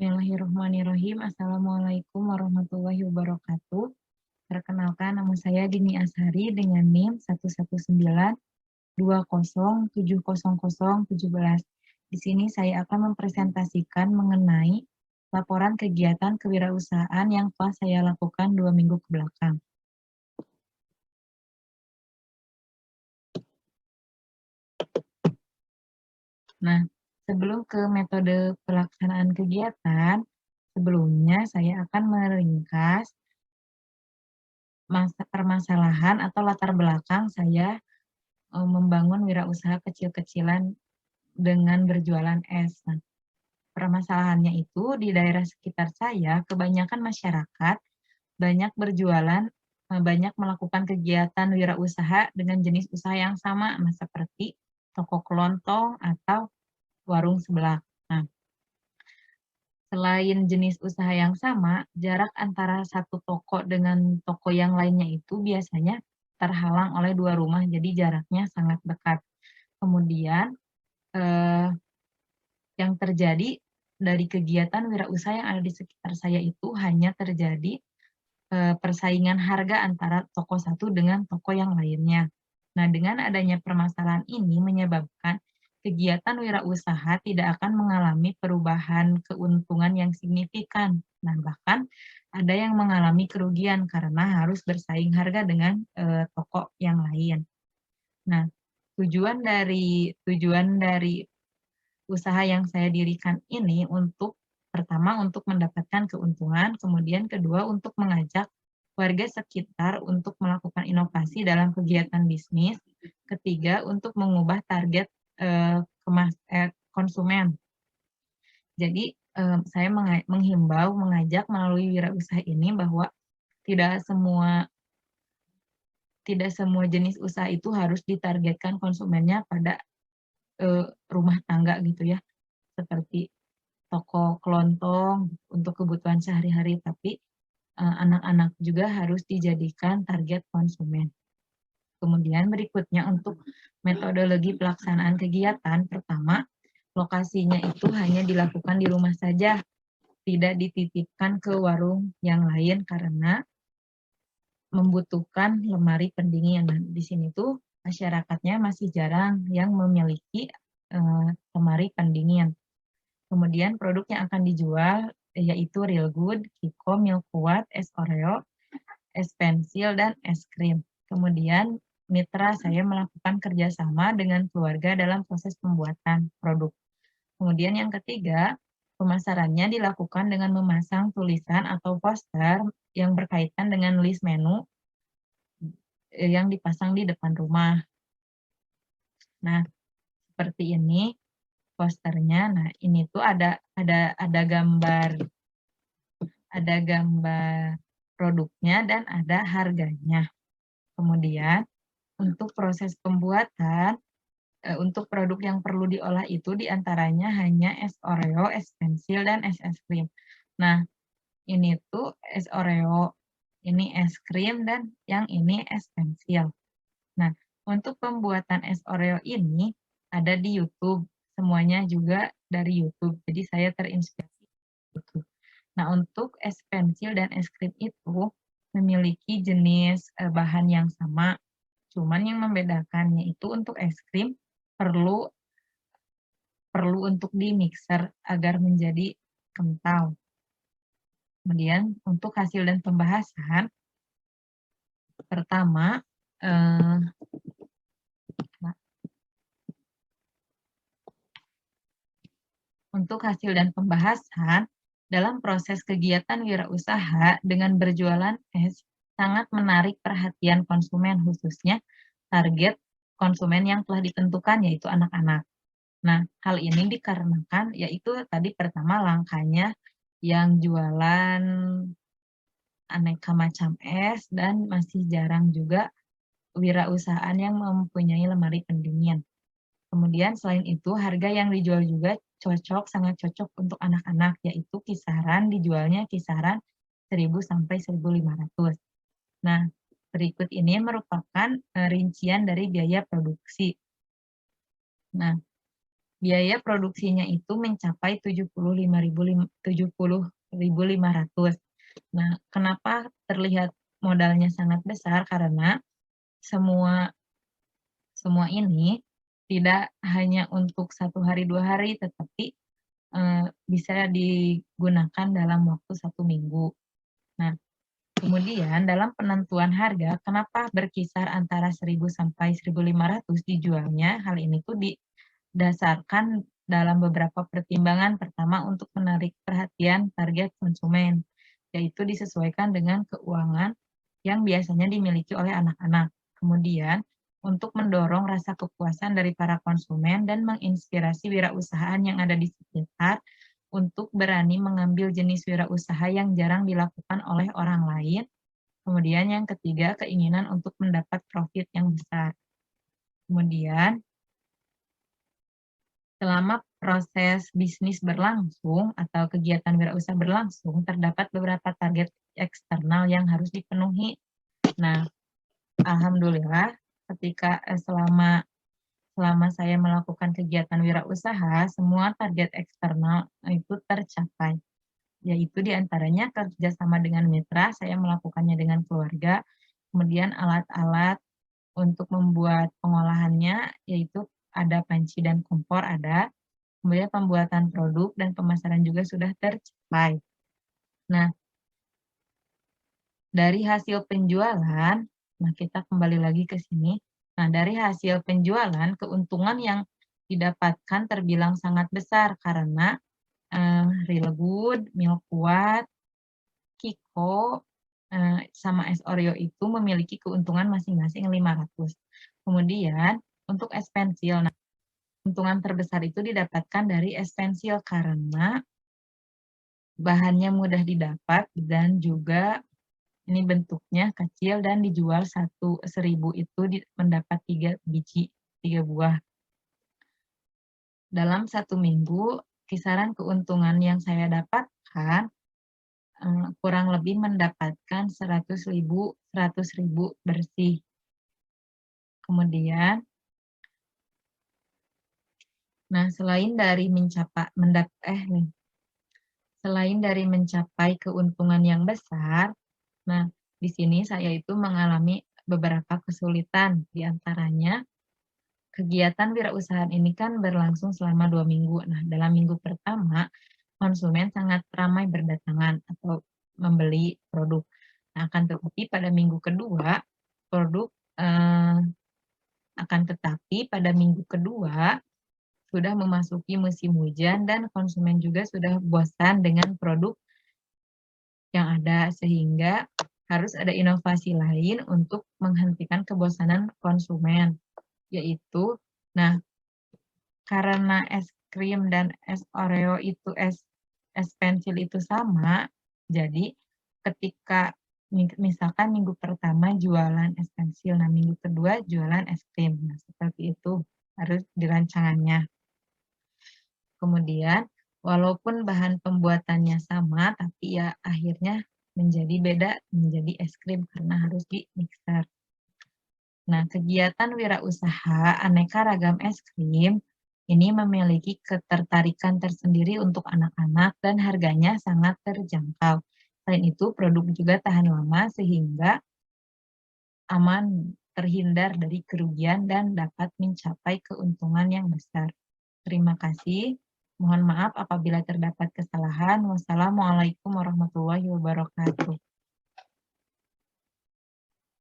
Bismillahirrahmanirrahim. Assalamualaikum warahmatullahi wabarakatuh. Perkenalkan, nama saya Dini Ashari dengan NIM 119207017. Di sini saya akan mempresentasikan mengenai laporan kegiatan kewirausahaan yang telah saya lakukan 2 minggu ke belakang. Nah, sebelum ke metode pelaksanaan kegiatan, sebelumnya saya akan meringkas permasalahan atau latar belakang saya membangun wirausaha kecil-kecilan dengan berjualan es. Nah, permasalahannya itu di daerah sekitar saya, kebanyakan masyarakat banyak berjualan, banyak melakukan kegiatan wirausaha dengan jenis usaha yang sama, nah, seperti toko kelontong atau warung sebelah. Nah, selain jenis usaha yang sama, jarak antara satu toko dengan toko yang lainnya itu biasanya terhalang oleh 2 rumah, jadi jaraknya sangat dekat. Kemudian, yang terjadi dari kegiatan wirausaha yang ada di sekitar saya itu hanya terjadi, persaingan harga antara toko satu dengan toko yang lainnya. Nah, dengan adanya permasalahan ini menyebabkan kegiatan wirausaha tidak akan mengalami perubahan keuntungan yang signifikan. Nah, bahkan ada yang mengalami kerugian karena harus bersaing harga dengan, toko yang lain. Nah, tujuan dari usaha yang saya dirikan ini pertama untuk mendapatkan keuntungan, kemudian kedua untuk mengajak warga sekitar untuk melakukan inovasi dalam kegiatan bisnis, ketiga untuk mengubah target, konsumen. Jadi, saya menghimbau, mengajak melalui wirausaha ini bahwa tidak semua tidak semua jenis usaha itu harus ditargetkan konsumennya pada, rumah tangga gitu ya, seperti toko kelontong untuk kebutuhan sehari-hari, tapi, anak-anak juga harus dijadikan target konsumen. Kemudian berikutnya untuk metodologi pelaksanaan kegiatan, pertama, lokasinya itu hanya dilakukan di rumah saja, tidak dititipkan ke warung yang lain karena membutuhkan lemari pendingin. Nah, di sini tuh masyarakatnya masih jarang yang memiliki, lemari pendingin. Kemudian produk yang akan dijual yaitu Real Good, Kiko, Milkuat, es Oreo, es pensil, dan es krim. Kemudian mitra saya melakukan kerjasama dengan keluarga dalam proses pembuatan produk. Kemudian yang ketiga, pemasarannya dilakukan dengan memasang tulisan atau poster yang berkaitan dengan list menu yang dipasang di depan rumah. Nah, seperti ini posternya. Nah, ini tuh ada gambar produknya dan ada harganya. Kemudian untuk proses pembuatan, untuk produk yang perlu diolah itu diantaranya hanya es Oreo, es pensil, dan es krim. Nah, ini tuh es Oreo, ini es krim, dan yang ini es pensil. Nah, untuk pembuatan es Oreo ini ada di YouTube, semuanya juga dari YouTube, jadi saya terinspirasi dari YouTube. Nah, untuk es pensil dan es krim itu memiliki jenis, bahan yang sama, cuman yang membedakannya itu untuk es krim perlu perlu untuk di-mixer agar menjadi kental. Kemudian untuk hasil dan pembahasan, pertama, untuk hasil dan pembahasan, dalam proses kegiatan wirausaha dengan berjualan es sangat menarik perhatian konsumen, khususnya target konsumen yang telah ditentukan, yaitu anak-anak. Nah, hal ini dikarenakan yaitu tadi pertama langkahnya yang jualan aneka macam es dan masih jarang juga wirausahaan yang mempunyai lemari pendingin. Kemudian selain itu harga yang dijual juga sangat cocok untuk anak-anak, yaitu dijualnya kisaran 1.000 sampai 1.500. Nah, berikut ini merupakan rincian dari biaya produksi. Nah, biaya produksinya itu mencapai 75.500. Nah, kenapa terlihat modalnya sangat besar? Karena semua semua ini tidak hanya untuk 1 hari, 2 hari, tetapi, bisa digunakan dalam waktu 1 minggu. Nah, kemudian dalam penentuan harga, kenapa berkisar antara 1.000 sampai 1.500 dijualnya? Hal ini tuh didasarkan dalam beberapa pertimbangan. Pertama, untuk menarik perhatian target konsumen, yaitu disesuaikan dengan keuangan yang biasanya dimiliki oleh anak-anak. Kemudian, untuk mendorong rasa kepuasan dari para konsumen dan menginspirasi wirausahaan yang ada di sekitar untuk berani mengambil jenis wirausaha yang jarang dilakukan oleh orang lain. Kemudian yang ketiga, keinginan untuk mendapat profit yang besar. Kemudian, selama proses bisnis berlangsung atau kegiatan wirausaha berlangsung, terdapat beberapa target eksternal yang harus dipenuhi. Nah, alhamdulillah ketika selama saya melakukan kegiatan wirausaha, semua target eksternal itu tercapai. Yaitu diantaranya kerjasama dengan mitra, saya melakukannya dengan keluarga, kemudian alat-alat untuk membuat pengolahannya, yaitu ada panci dan kompor ada, kemudian pembuatan produk dan pemasaran juga sudah tercapai. Nah, dari hasil penjualan, nah kita kembali lagi ke sini. Nah, dari hasil penjualan, keuntungan yang didapatkan terbilang sangat besar karena Real Good, Milkuat, Kiko, sama es Oreo itu memiliki keuntungan masing-masing 500. Kemudian untuk es pensil, nah keuntungan terbesar itu didapatkan dari es pensil karena bahannya mudah didapat dan juga ini bentuknya kecil dan dijual 1.000 itu mendapat 3 biji, 3 buah. Dalam 1 minggu, kisaran keuntungan yang saya dapatkan kurang lebih mendapatkan 100.000 bersih. Kemudian, nah selain dari mencapai keuntungan yang besar, nah di sini saya itu mengalami beberapa kesulitan, di antaranya kegiatan wirausahaan ini kan berlangsung selama 2 minggu. Nah, dalam minggu pertama, konsumen sangat ramai berdatangan atau membeli produk. Nah, akan tetapi pada minggu kedua, produk akan tetapi pada minggu kedua sudah memasuki musim hujan dan konsumen juga sudah bosan dengan produk yang ada, sehingga harus ada inovasi lain untuk menghentikan kebosanan konsumen, yaitu, nah karena es krim dan es Oreo itu es pensil itu sama, jadi ketika misalkan minggu pertama jualan es pensil, nah minggu kedua jualan es krim. Nah, seperti itu harus dirancangannya. Kemudian, walaupun bahan pembuatannya sama, tapi ya akhirnya menjadi beda, menjadi es krim karena harus di-mixer. Nah, kegiatan wirausaha aneka ragam es krim ini memiliki ketertarikan tersendiri untuk anak-anak dan harganya sangat terjangkau. Selain itu, produk juga tahan lama sehingga aman, terhindar dari kerugian dan dapat mencapai keuntungan yang besar. Terima kasih. Mohon maaf apabila terdapat kesalahan. Wassalamualaikum warahmatullahi wabarakatuh.